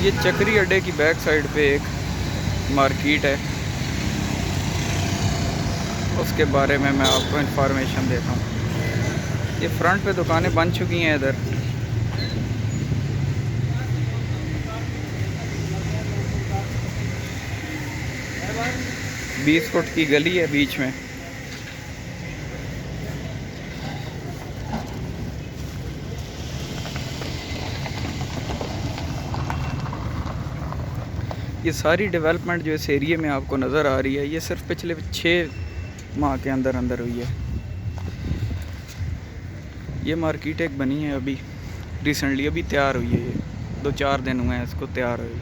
ये चक्री अड्डे की बैक साइड पे एक मार्केट है, उसके बारे में मैं आपको इन्फॉर्मेशन देता हूँ। ये फ्रंट पे दुकानें बन चुकी हैं। इधर बीस फुट की गली है बीच में। ये सारी डेवलपमेंट जो इस एरिए में आपको नज़र आ रही है, ये सिर्फ पिछले 6 माह के अंदर अंदर हुई है। ये मार्केट एक बनी है अभी रिसेंटली, अभी तैयार हुई है। ये 2-4 दिन हुए हैं इसको तैयार हुए।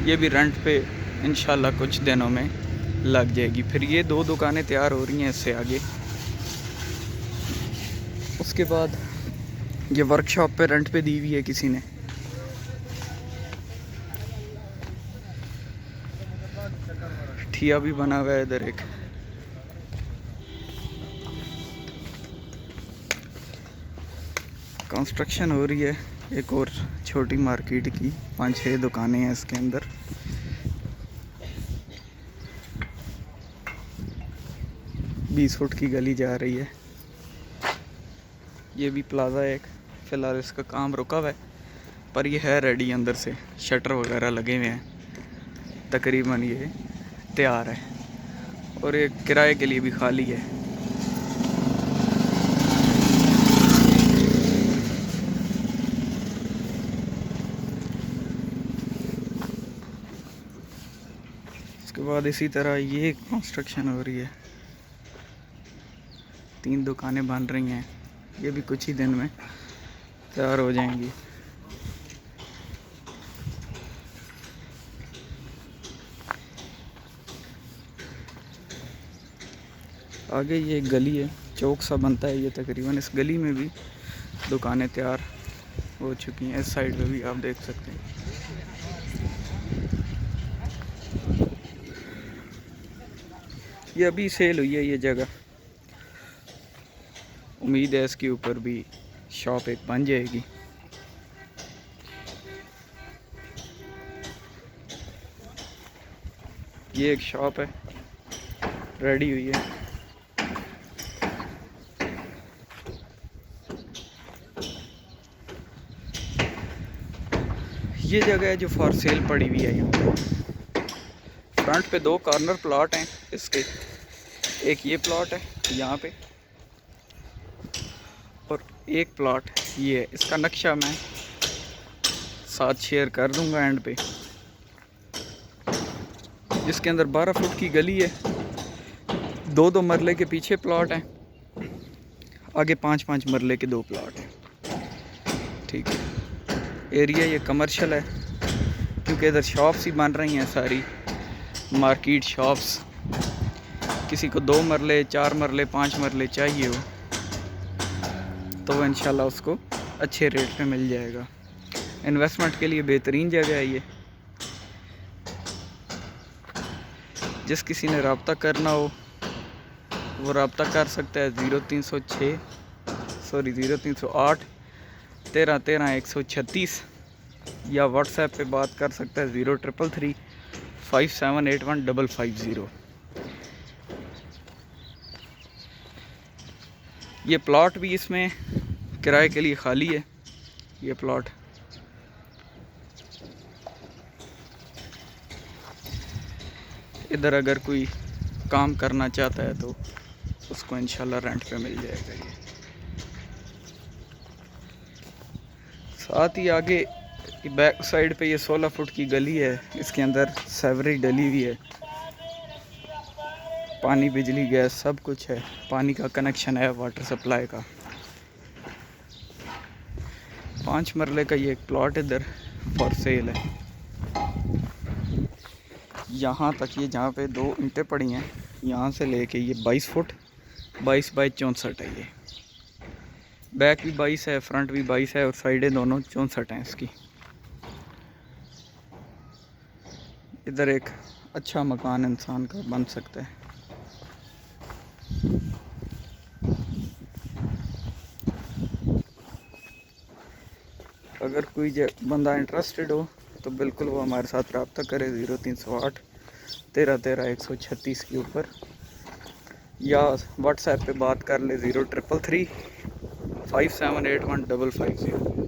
ये भी रेंट पे इंशाल्लाह कुछ दिनों में लग जाएगी। फिर ये 2 दुकानें तैयार हो रही हैं इससे आगे। उसके बाद ये वर्कशॉप पे रेंट पे दी हुई है किसी ने। ठिया भी बना हुआ है इधर एक। कंस्ट्रक्शन हो रही है एक और छोटी मार्केट की, 5-6 दुकानें हैं इसके अंदर। बीस फुट की गली जा रही है। ये भी प्लाजा है एक, फ़िलहाल इसका काम रुका हुआ है, पर ये है रेडी। अंदर से शटर वगैरह लगे हुए हैं, तकरीबन ये तैयार है। और ये किराए के लिए भी खाली है। उसके बाद इसी तरह ये कंस्ट्रक्शन हो रही है, 3 दुकानें बन रही हैं। ये भी कुछ ही दिन में तैयार हो जाएंगी। आगे ये एक गली है, चौक सा बनता है ये तकरीबन। इस गली में भी दुकानें तैयार हो चुकी हैं। इस साइड पे भी आप देख सकते हैं। ये अभी सेल हुई है ये जगह। उम्मीद है इसके ऊपर भी शॉप एक बन जाएगी। ये एक शॉप है, रेडी हुई है। ये जगह है जो फॉर सेल पड़ी हुई है। यहाँ पे फ्रंट पे 2 कॉर्नर प्लॉट हैं इसके। एक ये प्लॉट है यहाँ पे, और एक प्लॉट ये है। इसका नक्शा मैं साथ शेयर कर दूंगा एंड पे। जिसके अंदर 12 फुट की गली है, 2-2 मरले के पीछे प्लॉट हैं, आगे 5-5 मरले के 2 प्लॉट हैं। ठीक है। एरिया ये कमर्शियल है क्योंकि इधर शॉप्स ही बन रही हैं सारी, मार्केट शॉप्स। किसी को 2 मरले 4 मरले 5 मरले चाहिए हो तो वो इंशाल्लाह उसको अच्छे रेट पे मिल जाएगा। इन्वेस्टमेंट के लिए बेहतरीन जगह है ये। जिस किसी ने रब्ता करना हो वो रब्ता कर सकता है 0308 1313 136, या व्हाट्सएप पे बात कर सकता है 0333 5781 ये प्लॉट भी इसमें किराए के लिए खाली है। ये प्लॉट इधर अगर कोई काम करना चाहता है तो उसको इंशाल्लाह रेंट पे मिल जाएगा। ये साथ ही आगे बैक साइड पे ये 16 फुट की गली है। इसके अंदर सेवरेज डली हुई है, पानी बिजली गैस सब कुछ है। पानी का कनेक्शन है, वाटर सप्लाई का। 5 मरले का ये एक प्लॉट इधर फॉर सेल है। यहाँ तक ये जहाँ पे 2 ईंटें पड़ी हैं, यहाँ से लेके ये 22 फुट 22 बाई 64 है। ये बैक भी 22 है, फ्रंट भी 22 है, और साइडें दोनों 64 हैं इसकी। इधर एक अच्छा मकान इंसान का बन सकता है। अगर कोई बंदा इंटरेस्टेड हो तो बिल्कुल वो हमारे साथ रब्ता करे 0308 1313 136 के ऊपर, या व्हाट्सएप पे बात कर ले 0333 5781 550।